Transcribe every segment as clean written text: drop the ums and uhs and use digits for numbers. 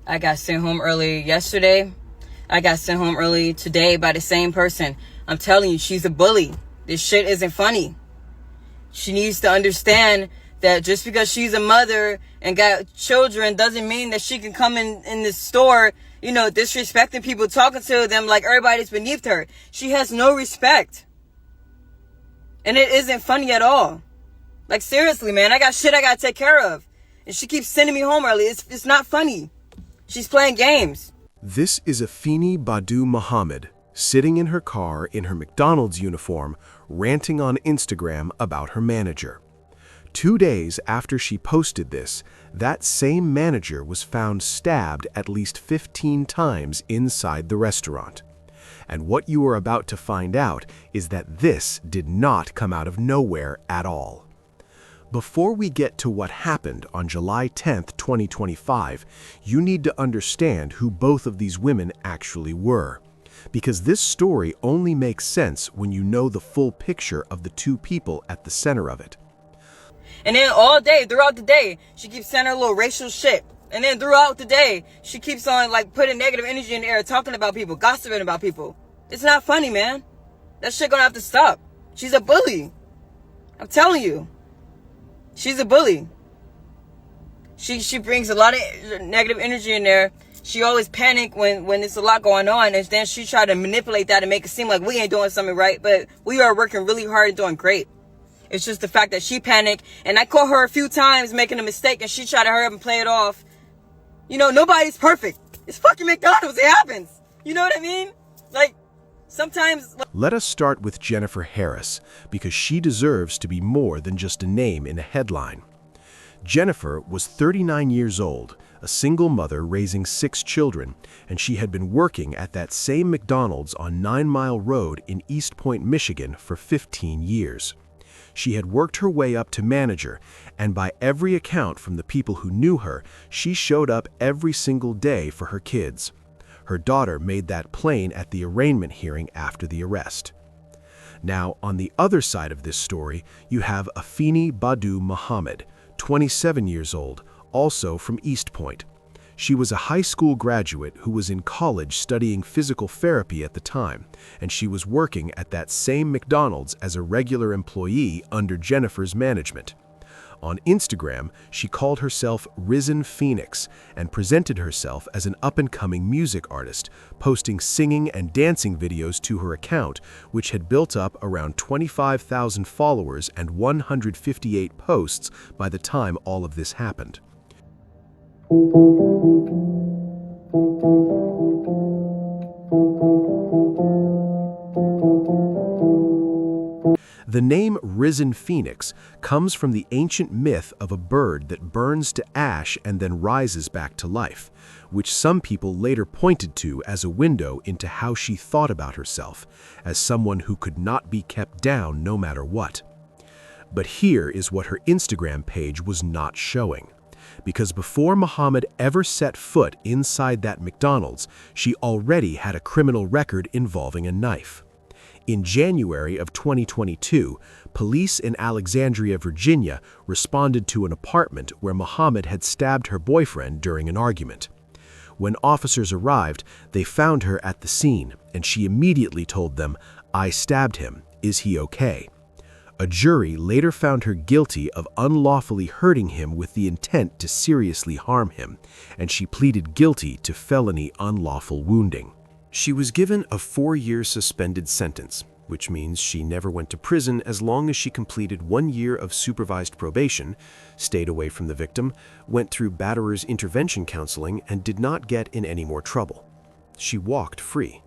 I got sent home early yesterday. I got sent home early today by the same person. I'm telling you, she's a bully. This shit isn't funny. She needs to understand that just because she's a mother and got children doesn't mean that she can come in the store, disrespecting people, talking to them like everybody's beneath her. She has no respect. And it isn't funny at all. Like, seriously, man, I got shit I gotta take care of. And she keeps sending me home early. It's not funny. She's playing games. This is Afeni Badu Muhammad, sitting in her car in her McDonald's uniform, ranting on Instagram about her manager. 2 days after she posted this, that same manager was found stabbed at least 15 times inside the restaurant. And what you are about to find out is that this did not come out of nowhere at all. Before we get to what happened on July 10th, 2025, you need to understand who both of these women actually were. Because this story only makes sense when you know the full picture of the two people at the center of it. And then all day, throughout the day, she keeps saying her little racial shit. And then throughout the day, she keeps on putting negative energy in the air, talking about people, gossiping about people. It's not funny, man. That shit gonna have to stop. She's a bully. I'm telling you. She's a bully. She brings a lot of negative energy in there. She always panic when there's a lot going on, and then she try to manipulate that and make it seem like we ain't doing something right, but we are working really hard and doing great. It's just the fact that she panicked, and I caught her a few times making a mistake, and she tried to hurry up and play it off. Nobody's perfect. It's fucking McDonald's. It happens. You know what I mean? Sometimes... Let us start with Jennifer Harris, because she deserves to be more than just a name in a headline. Jennifer was 39 years old, a single mother raising 6 children, and she had been working at that same McDonald's on 9 Mile Road in East Point, Michigan for 15 years. She had worked her way up to manager, and by every account from the people who knew her, she showed up every single day for her kids. Her daughter made that plain at the arraignment hearing after the arrest. Now, on the other side of this story, you have Afeni Badu Muhammad, 27 years old, also from East Point. She was a high school graduate who was in college studying physical therapy at the time, and she was working at that same McDonald's as a regular employee under Jennifer's management. On Instagram, she called herself Risen Phoenix and presented herself as an up-and-coming music artist, posting singing and dancing videos to her account, which had built up around 25,000 followers and 158 posts by the time all of this happened. The name Risen Phoenix comes from the ancient myth of a bird that burns to ash and then rises back to life, which some people later pointed to as a window into how she thought about herself, as someone who could not be kept down no matter what. But here is what her Instagram page was not showing. Because before Muhammad ever set foot inside that McDonald's, she already had a criminal record involving a knife. In January of 2022, police in Alexandria, Virginia, responded to an apartment where Muhammad had stabbed her boyfriend during an argument. When officers arrived, they found her at the scene, and she immediately told them, "I stabbed him. Is he okay?" A jury later found her guilty of unlawfully hurting him with the intent to seriously harm him, and she pleaded guilty to felony unlawful wounding. She was given a 4-year suspended sentence, which means she never went to prison as long as she completed 1 year of supervised probation, stayed away from the victim, went through batterer's intervention counseling, and did not get in any more trouble. She walked free.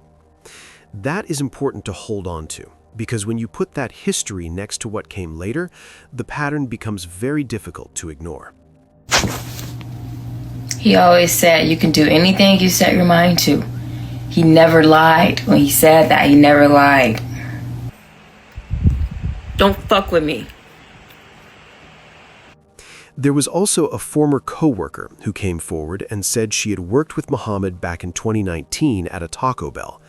That is important to hold on to, because when you put that history next to what came later, the pattern becomes very difficult to ignore. He always said you can do anything you set your mind to. He never lied. When he said that, he never lied. Don't fuck with me. There was also a former co-worker who came forward and said she had worked with Muhammad back in 2019 at a Taco Bell.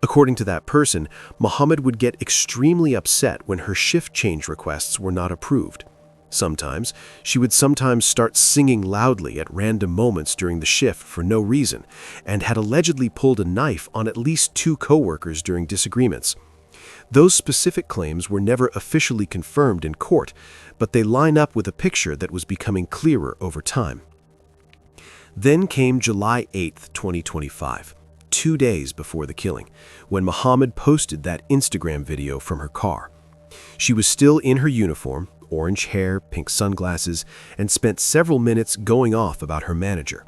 According to that person, Muhammad would get extremely upset when her shift change requests were not approved. Sometimes, she would sometimes start singing loudly at random moments during the shift for no reason, and had allegedly pulled a knife on at least 2 coworkers during disagreements. Those specific claims were never officially confirmed in court, but they line up with a picture that was becoming clearer over time. Then came July 8, 2025, 2 days before the killing, when Muhammad posted that Instagram video from her car. She was still in her uniform, orange hair, pink sunglasses, and spent several minutes going off about her manager.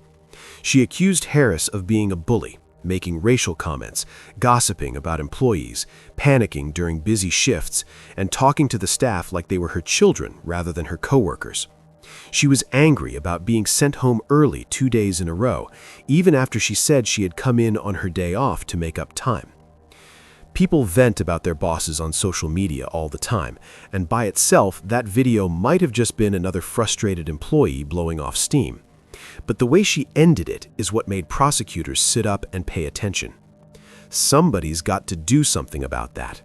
She accused Harris of being a bully, making racial comments, gossiping about employees, panicking during busy shifts, and talking to the staff like they were her children rather than her coworkers. She was angry about being sent home early 2 days in a row, even after she said she had come in on her day off to make up time. People vent about their bosses on social media all the time, and by itself, that video might have just been another frustrated employee blowing off steam. But the way she ended it is what made prosecutors sit up and pay attention. Somebody's got to do something about that.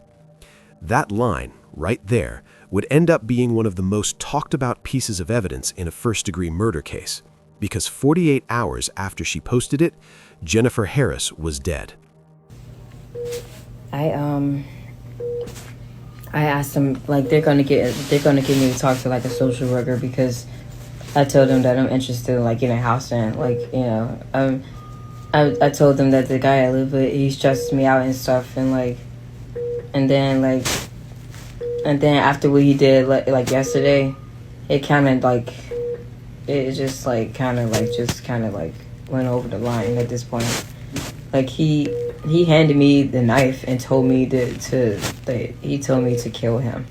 That line, right there, would end up being one of the most talked about pieces of evidence in a first-degree murder case, because 48 hours after she posted it, Jennifer Harris was dead. I asked them, like, they're gonna get me to talk to like a social worker, because I told them that I'm interested in like getting a house rent. Like, you know, I told them that the guy I live with, he stresses me out and stuff, and like, and then after what he did like yesterday, it kind of like, it just like kind of like went over the line at this point. Like he handed me the knife and told me he told me to kill him.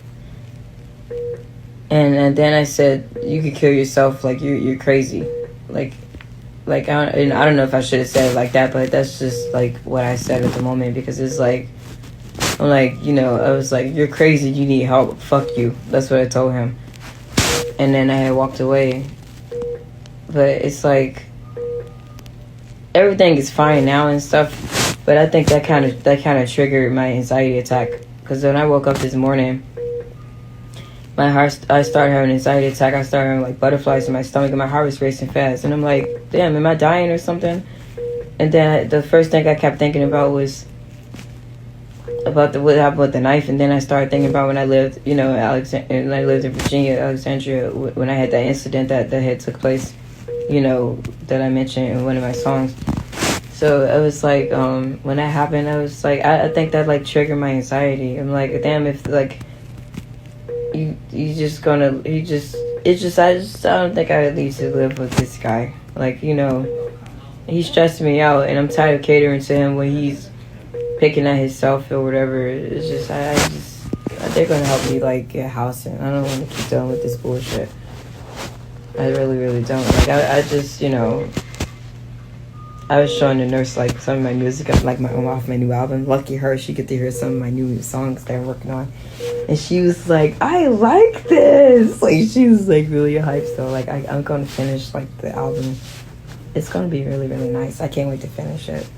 And then I said, you could kill yourself, like you're crazy. Like I don't know if I should have said it like that, but that's just like what I said at the moment, because it's like, I'm like, you know, I was like, you're crazy, you need help, fuck you. That's what I told him. And then I had walked away. But it's like, everything is fine now and stuff, but I think that kind of triggered my anxiety attack, because when I woke up this morning, I started having an anxiety attack. I started having like butterflies in my stomach, and my heart was racing fast, and I'm like, damn, am I dying or something? And then the first thing I kept thinking about was about what happened with the knife, and then I started thinking about when I lived, you know, and I lived in Virginia, Alexandria, when I had that incident that had took place, you know, that I mentioned in one of my songs. So I was like, when that happened, I was like, I think that like triggered my anxiety. I'm like, damn, if like I don't think I need to live with this guy. Like, you know, he stressed me out, and I'm tired of catering to him when he's picking at himself or whatever. It's just, they're gonna help me like get a house, and I don't want to keep dealing with this bullshit. I really, really don't. Like, I just, you know, I was showing the nurse like some of my music, like off my new album. Lucky her, she get to hear some of my new songs that I'm working on, and she was like, "I like this." Like, she was like really hyped. So like, I'm gonna finish like the album. It's gonna be really, really nice. I can't wait to finish it.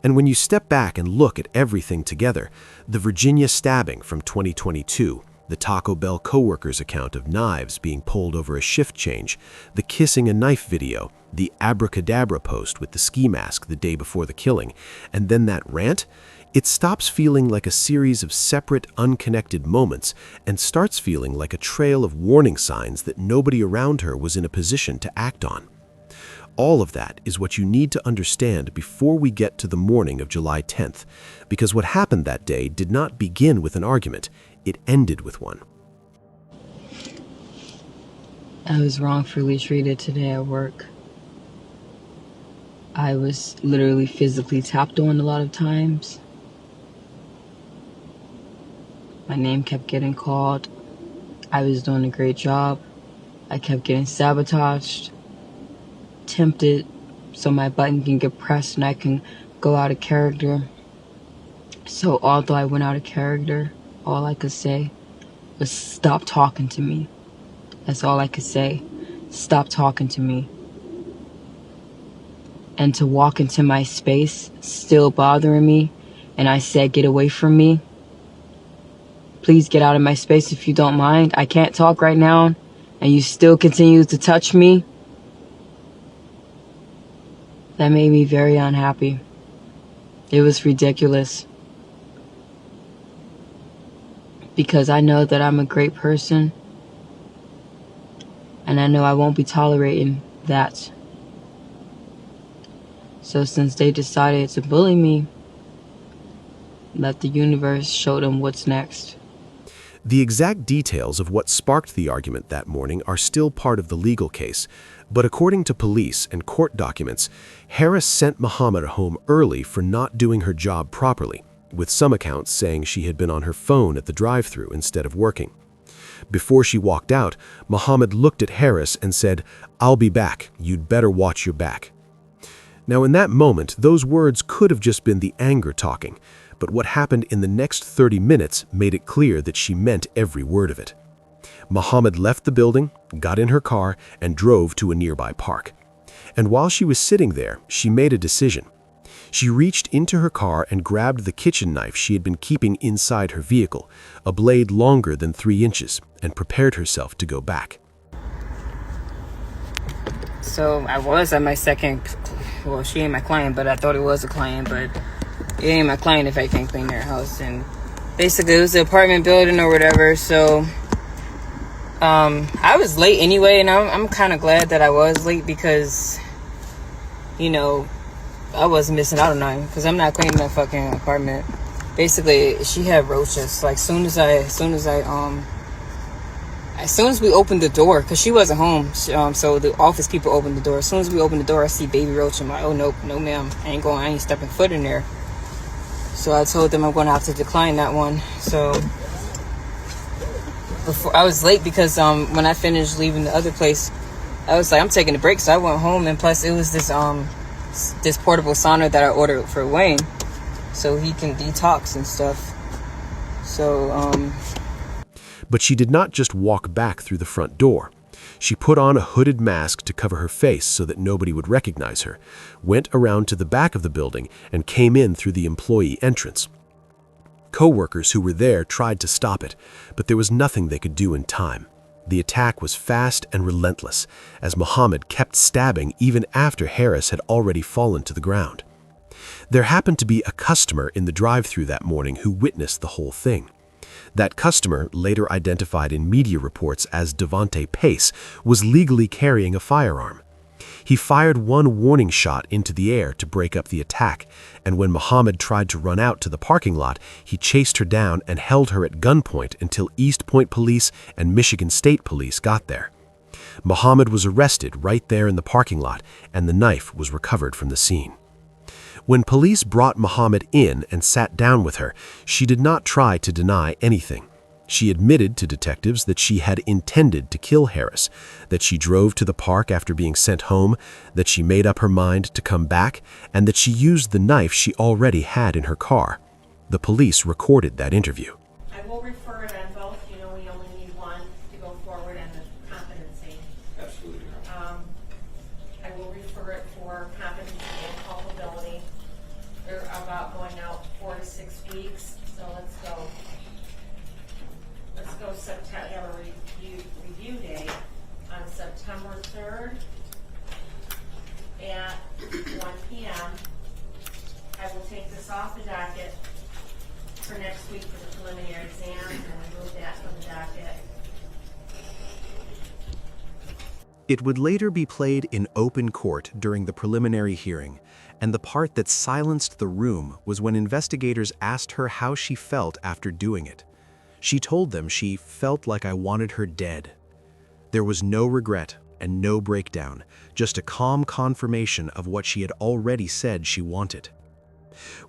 And when you step back and look at everything together, the Virginia stabbing from 2022, the Taco Bell coworkers' account of knives being pulled over a shift change, the kissing a knife video, the abracadabra post with the ski mask the day before the killing, and then that rant, it stops feeling like a series of separate, unconnected moments and starts feeling like a trail of warning signs that nobody around her was in a position to act on. All of that is what you need to understand before we get to the morning of July 10th, because what happened that day did not begin with an argument, it ended with one. I was wrongfully treated today at work. I was literally physically tapped on a lot of times. My name kept getting called. I was doing a great job. I kept getting sabotaged, tempted, so my button can get pressed and I can go out of character. So although I went out of character, all I could say was, stop talking to me. That's all I could say. Stop talking to me. And to walk into my space, still bothering me, and I said, get away from me. Please get out of my space if you don't mind. I can't talk right now. and you still continue to touch me, that made me very unhappy. It was ridiculous. Because I know that I'm a great person, and I know I won't be tolerating that. So since they decided to bully me, let the universe show them what's next. The exact details of what sparked the argument that morning are still part of the legal case, but according to police and court documents, Harris sent Muhammad home early for not doing her job properly, with some accounts saying she had been on her phone at the drive-thru instead of working. Before she walked out, Muhammad looked at Harris and said, "I'll be back. You'd better watch your back." Now, in that moment, those words could have just been the anger talking, but what happened in the next 30 minutes made it clear that she meant every word of it. Muhammad left the building, got in her car, and drove to a nearby park. And while she was sitting there, she made a decision. She reached into her car and grabbed the kitchen knife she had been keeping inside her vehicle, a blade longer than 3 inches, and prepared herself to go back. So I was at my second, well, she ain't my client, but I thought it was a client, but it ain't my client if I can't clean their house. And basically it was an apartment building or whatever, so I was late anyway, and I'm kind of glad that I was late because, you know, I wasn't missing out on nothing because I'm not cleaning that fucking apartment. Basically, she had roaches. Like, as soon as we opened the door, because she wasn't home, so the office people opened the door. As soon as we opened the door, I see baby roach. I'm like, oh, no, ma'am. I ain't stepping foot in there. So I told them I'm going to have to decline that one. So before I was late because when I finished leaving the other place, I was like, I'm taking a break. So I went home, and plus it was this portable sauna that I ordered for Wayne, so he can detox and stuff. So But she did not just walk back through the front door. She put on a hooded mask to cover her face so that nobody would recognize her, went around to the back of the building, and came in through the employee entrance. Co-workers who were there tried to stop it, but there was nothing they could do in time. The attack was fast and relentless, as Muhammad kept stabbing even after Harris had already fallen to the ground. There happened to be a customer in the drive-thru that morning who witnessed the whole thing. That customer, later identified in media reports as Devontae Pace, was legally carrying a firearm. He fired one warning shot into the air to break up the attack, and when Muhammad tried to run out to the parking lot, he chased her down and held her at gunpoint until East Point Police and Michigan State Police got there. Muhammad was arrested right there in the parking lot, and the knife was recovered from the scene. When police brought Muhammad in and sat down with her, she did not try to deny anything. She admitted to detectives that she had intended to kill Harris, that she drove to the park after being sent home, that she made up her mind to come back, and that she used the knife she already had in her car. The police recorded that interview. I will refer it on both. You know, we only need one to go forward on the competency. Absolutely. I will refer it for competency and culpability. They're about going out 4 to 6 weeks, so let's go September, have a review day on September 3rd at 1 p.m. I will take this off the docket for next week for the preliminary exam, and remove that from the docket. It would later be played in open court during the preliminary hearing, and the part that silenced the room was when investigators asked her how she felt after doing it. She told them she felt like I wanted her dead. There was no regret and no breakdown, just a calm confirmation of what she had already said she wanted.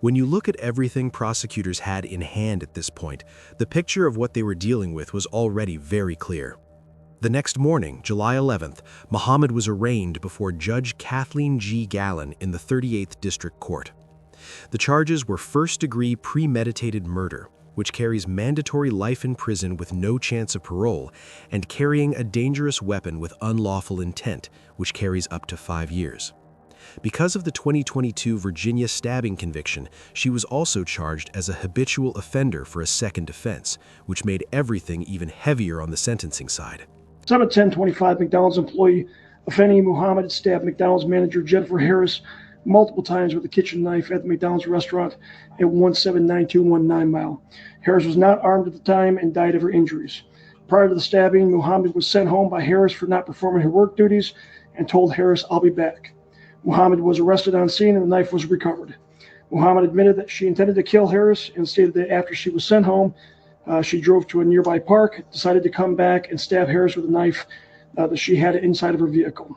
When you look at everything prosecutors had in hand at this point, the picture of what they were dealing with was already very clear. The next morning, July 11th, Muhammad was arraigned before Judge Kathleen G. Gallen in the 38th District Court. The charges were first-degree premeditated murder, which carries mandatory life in prison with no chance of parole, and carrying a dangerous weapon with unlawful intent, which carries up to 5 years. Because of the 2022 Virginia stabbing conviction, she was also charged as a habitual offender for a second offense, which made everything even heavier on the sentencing side. 7/10/25, McDonald's employee Afeni Muhammad stabbed McDonald's manager Jennifer Harris multiple times with a kitchen knife at the McDonald's restaurant at 179219 Mile. Harris was not armed at the time and died of her injuries. Prior to the stabbing, Muhammad was sent home by Harris for not performing her work duties and told Harris, "I'll be back." Muhammad was arrested on scene and the knife was recovered. Muhammad admitted that she intended to kill Harris and stated that after she was sent home, she drove to a nearby park, decided to come back and stab Harris with a knife that she had inside of her vehicle.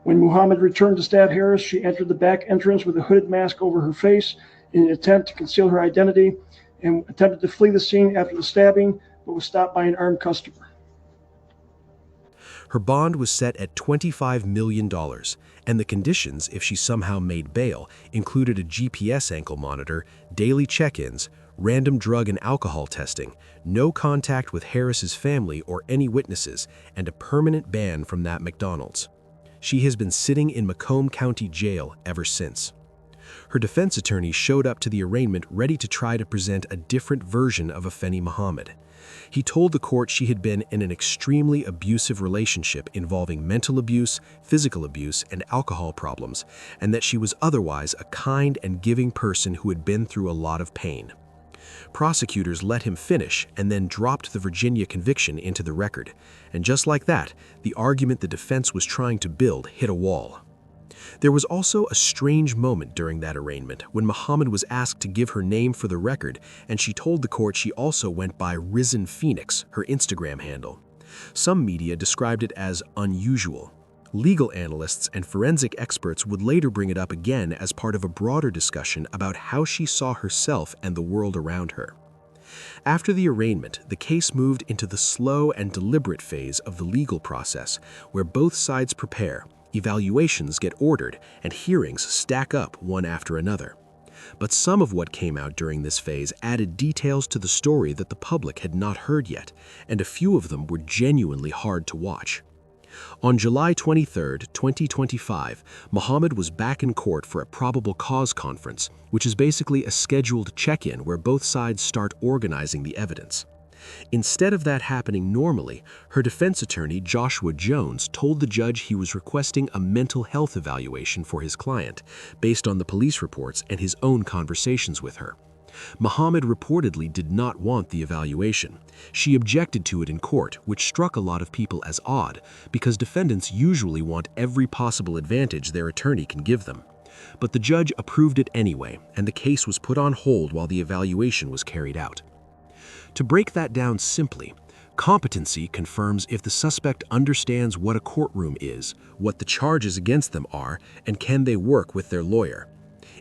When Muhammad returned to stab Harris, she entered the back entrance with a hooded mask over her face in an attempt to conceal her identity and attempted to flee the scene after the stabbing, but was stopped by an armed customer. Her bond was set at $25 million, and the conditions, if she somehow made bail, included a GPS ankle monitor, daily check-ins, random drug and alcohol testing, no contact with Harris's family or any witnesses, and a permanent ban from that McDonald's. She has been sitting in Macomb County Jail ever since. Her defense attorney showed up to the arraignment ready to try to present a different version of Afeni Muhammad. He told the court she had been in an extremely abusive relationship involving mental abuse, physical abuse, and alcohol problems, and that she was otherwise a kind and giving person who had been through a lot of pain. Prosecutors let him finish and then dropped the Virginia conviction into the record, and just like that, the argument the defense was trying to build hit a wall. There was also a strange moment during that arraignment when Muhammad was asked to give her name for the record, and she told the court she also went by Risen Phoenix, her Instagram handle. Some media described it as unusual. Legal analysts and forensic experts would later bring it up again as part of a broader discussion about how she saw herself and the world around her. After the arraignment, the case moved into the slow and deliberate phase of the legal process, where both sides prepare, evaluations get ordered, and hearings stack up one after another. But some of what came out during this phase added details to the story that the public had not heard yet, and a few of them were genuinely hard to watch. On July 23, 2025, Muhammad was back in court for a probable cause conference, which is basically a scheduled check-in where both sides start organizing the evidence. Instead of that happening normally, her defense attorney, Joshua Jones, told the judge he was requesting a mental health evaluation for his client, based on the police reports and his own conversations with her. Muhammad reportedly did not want the evaluation. She objected to it in court, which struck a lot of people as odd, because defendants usually want every possible advantage their attorney can give them. But the judge approved it anyway, and the case was put on hold while the evaluation was carried out. To break that down simply, competency confirms if the suspect understands what a courtroom is, what the charges against them are, and can they work with their lawyer.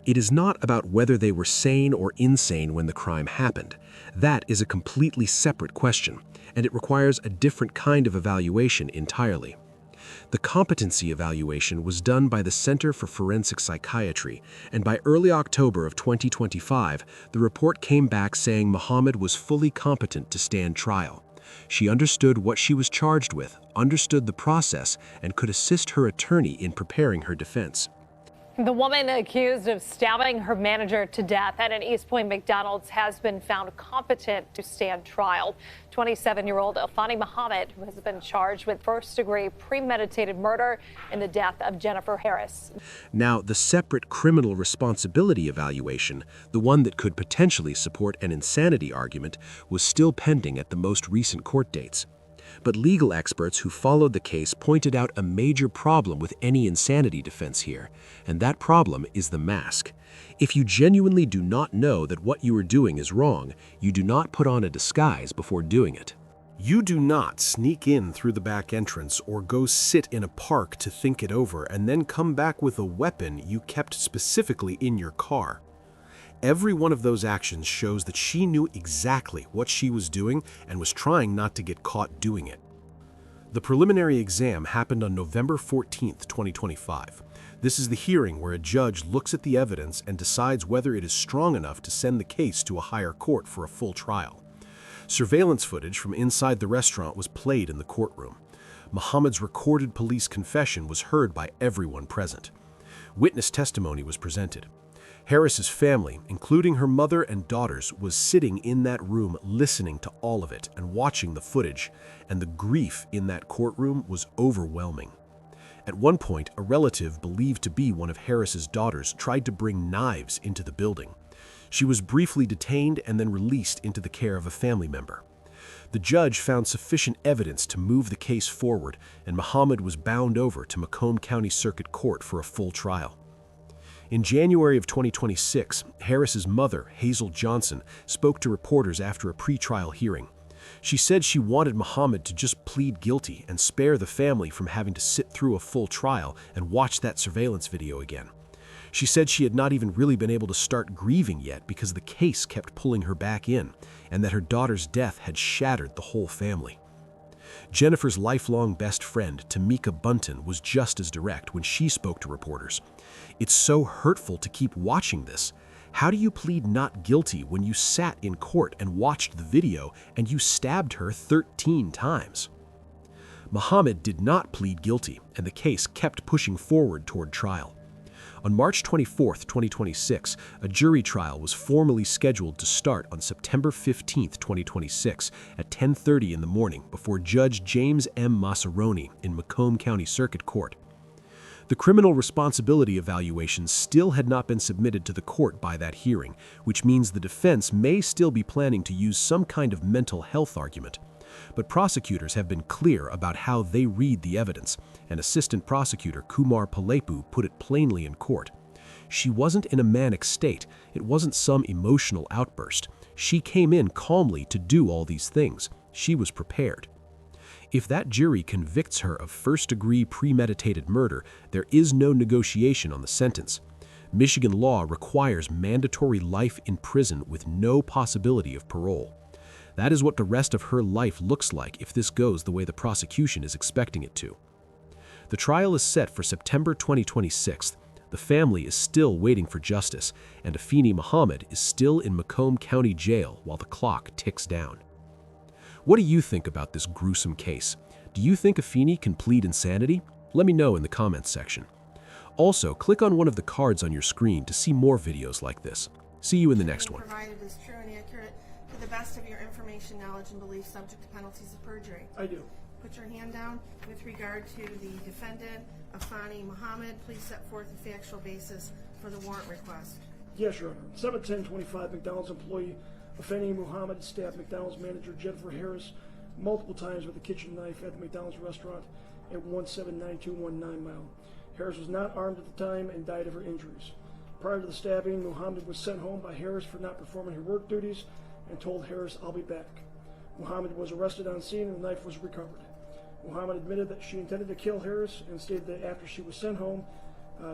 It is not about whether they were sane or insane when the crime happened. That is a completely separate question, and it requires a different kind of evaluation entirely. The competency evaluation was done by the Center for Forensic Psychiatry, and by early October of 2025, the report came back saying Muhammad was fully competent to stand trial. She understood what she was charged with, understood the process, and could assist her attorney in preparing her defense. The woman accused of stabbing her manager to death at an East Point McDonald's has been found competent to stand trial. 27-year-old Afeni Muhammad, who has been charged with first-degree premeditated murder in the death of Jennifer Harris. Now, the separate criminal responsibility evaluation, the one that could potentially support an insanity argument, was still pending at the most recent court dates. But legal experts who followed the case pointed out a major problem with any insanity defense here, and that problem is the mask. If you genuinely do not know that what you are doing is wrong, you do not put on a disguise before doing it. You do not sneak in through the back entrance or go sit in a park to think it over and then come back with a weapon you kept specifically in your car. Every one of those actions shows that she knew exactly what she was doing and was trying not to get caught doing it. The preliminary exam happened on November 14, 2025. This is the hearing where a judge looks at the evidence and decides whether it is strong enough to send the case to a higher court for a full trial. Surveillance footage from inside the restaurant was played in the courtroom. Muhammad's recorded police confession was heard by everyone present. Witness testimony was presented. Harris's family, including her mother and daughters, was sitting in that room listening to all of it and watching the footage, and the grief in that courtroom was overwhelming. At one point, a relative believed to be one of Harris's daughters tried to bring knives into the building. She was briefly detained and then released into the care of a family member. The judge found sufficient evidence to move the case forward, and Muhammad was bound over to Macomb County Circuit Court for a full trial. In January of 2026, Harris's mother, Hazel Johnson, spoke to reporters after a pre-trial hearing. She said she wanted Muhammad to just plead guilty and spare the family from having to sit through a full trial and watch that surveillance video again. She said she had not even really been able to start grieving yet because the case kept pulling her back in, and that her daughter's death had shattered the whole family. Jennifer's lifelong best friend, Tamika Bunton, was just as direct when she spoke to reporters. "It's so hurtful to keep watching this. How do you plead not guilty when you sat in court and watched the video and you stabbed her 13 times?" Muhammad did not plead guilty, and the case kept pushing forward toward trial. On March 24, 2026, a jury trial was formally scheduled to start on September 15, 2026 at 10:30 in the morning before Judge James M. Massaroni in Macomb County Circuit Court. The criminal responsibility evaluation still had not been submitted to the court by that hearing, which means the defense may still be planning to use some kind of mental health argument. But prosecutors have been clear about how they read the evidence, and Assistant Prosecutor Kumar Palepu put it plainly in court. She wasn't in a manic state. It wasn't some emotional outburst. She came in calmly to do all these things. She was prepared. If that jury convicts her of first-degree premeditated murder, there is no negotiation on the sentence. Michigan law requires mandatory life in prison with no possibility of parole. That is what the rest of her life looks like if this goes the way the prosecution is expecting it to. The trial is set for September 2026. The family is still waiting for justice, and Afeni Muhammad is still in Macomb County Jail while the clock ticks down. What do you think about this gruesome case? Do you think Afeni can plead insanity? Let me know in the comments section. Also, click on one of the cards on your screen to see more videos like this. See you in the next one. Provided is true and accurate to the best of your information, knowledge, and belief, subject to penalties of perjury. I do. Put your hand down. With regard to the defendant, Afeni Muhammad, please set forth the factual basis for the warrant request. Yes, Your Honor. 7/10/25, McDonald's employee Afeni Muhammad stabbed McDonald's manager Jennifer Harris multiple times with a kitchen knife at the McDonald's restaurant at 179219 Mile. Harris was not armed at the time and died of her injuries. Prior to the stabbing, Muhammad was sent home by Harris for not performing her work duties and told Harris, "I'll be back." Muhammad was arrested on scene and the knife was recovered. Muhammad admitted that she intended to kill Harris and stated that after she was sent home,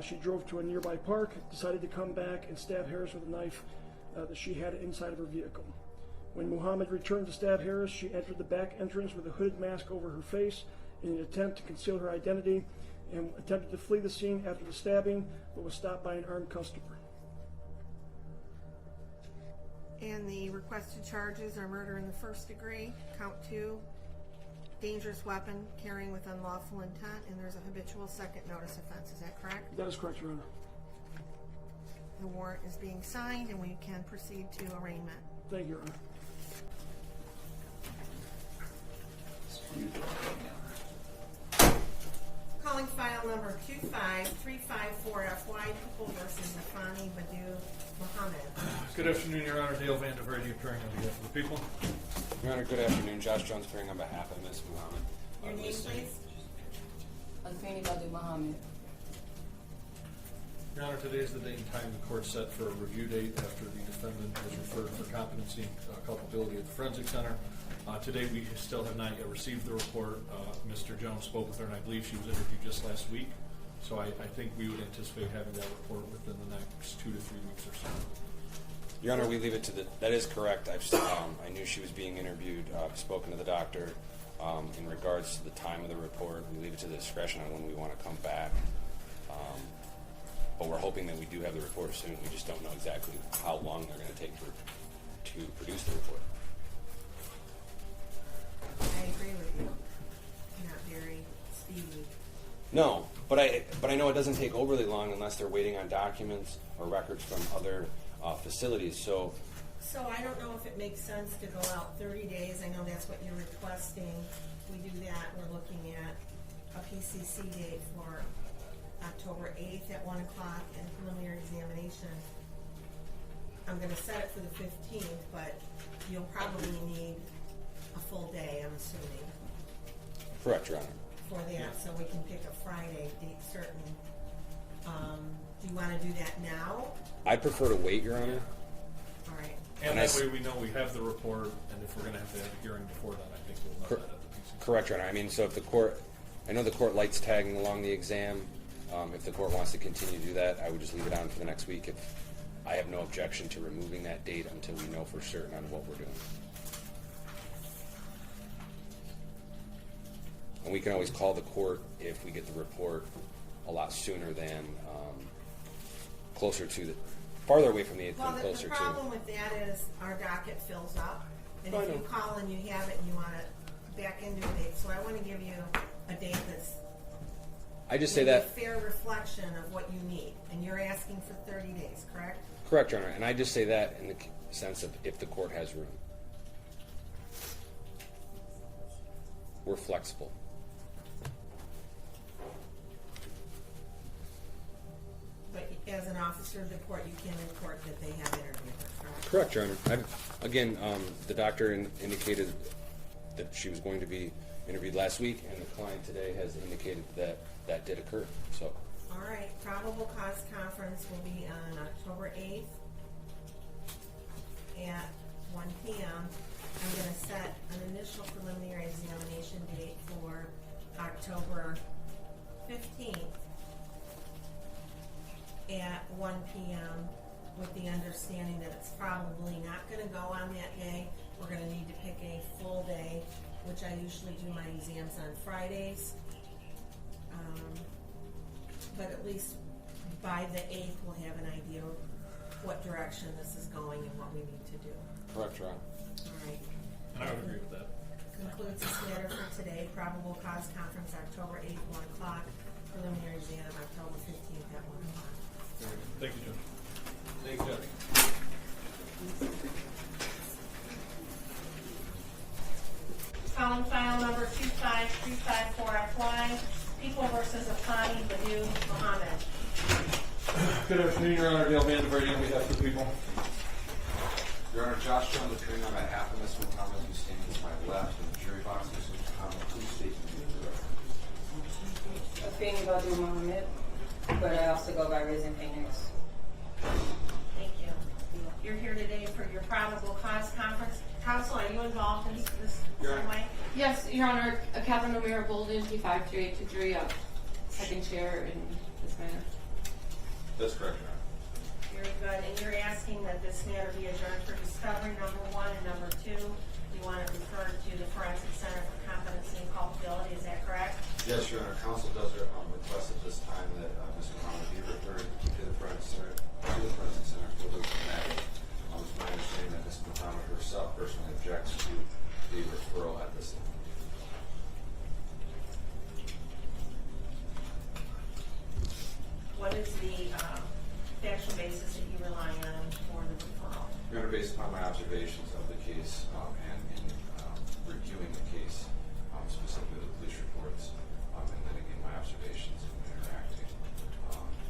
she drove to a nearby park, decided to come back and stab Harris with a knife that she had inside of her vehicle. When Muhammad returned to stab Harris, she entered the back entrance with a hooded mask over her face in an attempt to conceal her identity and attempted to flee the scene after the stabbing, but was stopped by an armed customer. And the requested charges are murder in the first degree, count 2, dangerous weapon, carrying with unlawful intent, and there's a habitual second notice offense. Is that correct? That is correct, Your Honor. The warrant is being signed and we can proceed to arraignment. Thank you, Your Honor. Calling file number 25354FY, People versus Afeni Muhammad. Good afternoon, Your Honor. Dale Vandervrede appearing on behalf of the people. Your Honor, good afternoon. Josh Jones appearing on behalf of Ms. Muhammad. Your name, please? Afeni Muhammad. Your Honor, today is the date and time the court set for a review date after the defendant was referred for competency and culpability at the Forensic Center. Today we still have not yet received the report. Mr. Jones spoke with her, and I believe she was interviewed just last week. So I think we would anticipate having that report within the next 2 to 3 weeks or so. Your Honor, we leave it to the. That is correct. I knew she was being interviewed. I've spoken to the doctor in regards to the time of the report. We leave it to the discretion on when we want to come back. But we're hoping that we do have the report soon. We just don't know exactly how long they're going to take to produce the report. I agree with you. Not very speedy. No, But I know it doesn't take overly long unless they're waiting on documents or records from other facilities. So I don't know if it makes sense to go out 30 days. I know that's what you're requesting. We do that. We're looking at a PCC date for October 8th at 1 o'clock and preliminary examination. I'm going to set it for the 15th, but you'll probably need a full day, I'm assuming, correct, Your Honor. for that, so we can pick a Friday date certain. Do you want to do that now? I'd prefer to wait, Your Honor. All right. And that way we know we have the report, and if we're going to have to have a hearing before then, I think we'll know that at the PCC. Correct, Your Honor. I mean, so if the court, I know the court likes tagging along the exam. If the court wants to continue to do that, I would just leave it on for the next week. If I have no objection to removing that date until we know for certain on what we're doing. And we can always call the court if we get the report a lot sooner than closer to the, farther away from the 8th Well, than the closer to. problem with that is our docket fills up, and I if know. you call and you have it and you want to back into a date, so I want to give you a date that's I just say maybe that. a fair reflection of what you need, and you're asking for 30 days, correct? Correct, Your Honor. And I just say that in the sense of if the court has room. We're flexible. But as an officer of the court, you can report that they have interviewed her, correct? Correct, Your Honor. Again, the doctor indicated that she was going to be interviewed last week, and the client today has indicated that that did occur. So. All right, probable cause conference will be on October 8th at 1 p.m. I'm going to set an initial preliminary examination date for October 15th at 1 p.m. with the understanding that it's probably not going to go on that day. We're going to need to pick a full day, which I usually do my exams on Fridays. But at least by the 8th, we'll have an idea of what direction this is going and what we need to do. Correct, Your Honor. All right. And I would agree with that. Concludes this matter for today. Probable cause conference October 8th, 1 o'clock. Preliminary exam October 15th at 1 o'clock. Very good. Thank you, Judge. Thank you, Judge. Calling file number 25354FY, People versus Afani Badu Mohammed. Good afternoon, Your Honor. Dale Vandenberg on behalf of the people. Your Honor, Josh Jones, attorney on behalf of Ms. Muhammad, who's standing to my left in the jury box. Ms. Muhammad, please state your name. Afeni Badu Mohammed, but I also go by Risen Phoenix. Thank you. You're here today for your probable cause conference. Counsel, are you involved in this some way? Yes, Your Honor, Catherine O'Meara Bolden, P53823, second chair in this matter. That's correct, Your Honor. Very good. And you're asking that this matter be adjourned for discovery, number 1, and number 2. You want it referred to the Forensic Center for Competency and Culpability. Is that correct? Yes, Your Honor. Counsel does request at this time that Ms. Muhammad be referred to the Forensic Center for the matter. It's my understanding that Ms. Muhammad herself personally objects to the referral at this time. What is the factual basis that you rely on for the referral? Your Honor, based upon my observations of the case and in reviewing the case, specifically the police reports, and then again my observations and interacting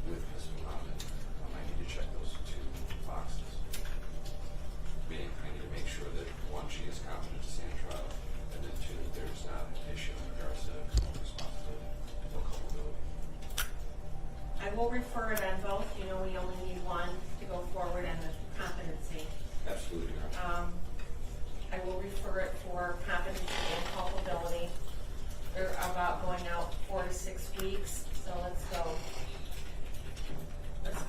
with Ms. Muhammad, I need to check those 2 boxes. Meaning, I need to make sure that 1, she is competent to stand trial, and then 2, that there's not an issue in regards to responsibility or culpability. I will refer it on both. You know, we only need 1 to go forward on the competency. Absolutely, Your Honor. I will refer it for competency and culpability. They're about going out 4 to 6 weeks, so let's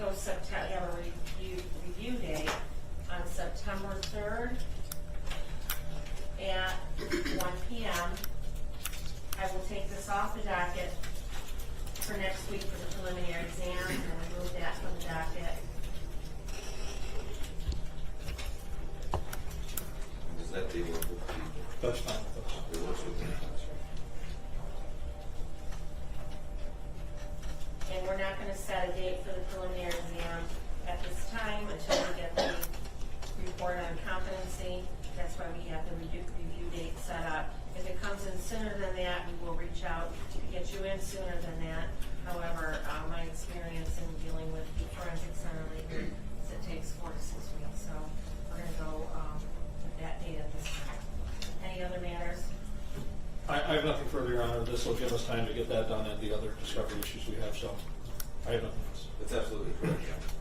go September, have a review day on September 3rd at 1 p.m. I will take this off the docket for next week for the preliminary exam and remove that from the docket. Does that deal with the people? That's fine. It works with the defense, right? for the preliminary exam at this time until we get the report on competency. That's why we have the review date set up. If it comes in sooner than that, we will reach out to get you in sooner than that. However, my experience in dealing with the forensic center lately is it takes 4 to 6 weeks. So we're going to go with that date at this time. Any other matters? I have nothing further, Your Honor. This will give us time to get that done and the other discovery issues we have, so I have nothing else. That's absolutely correct, John.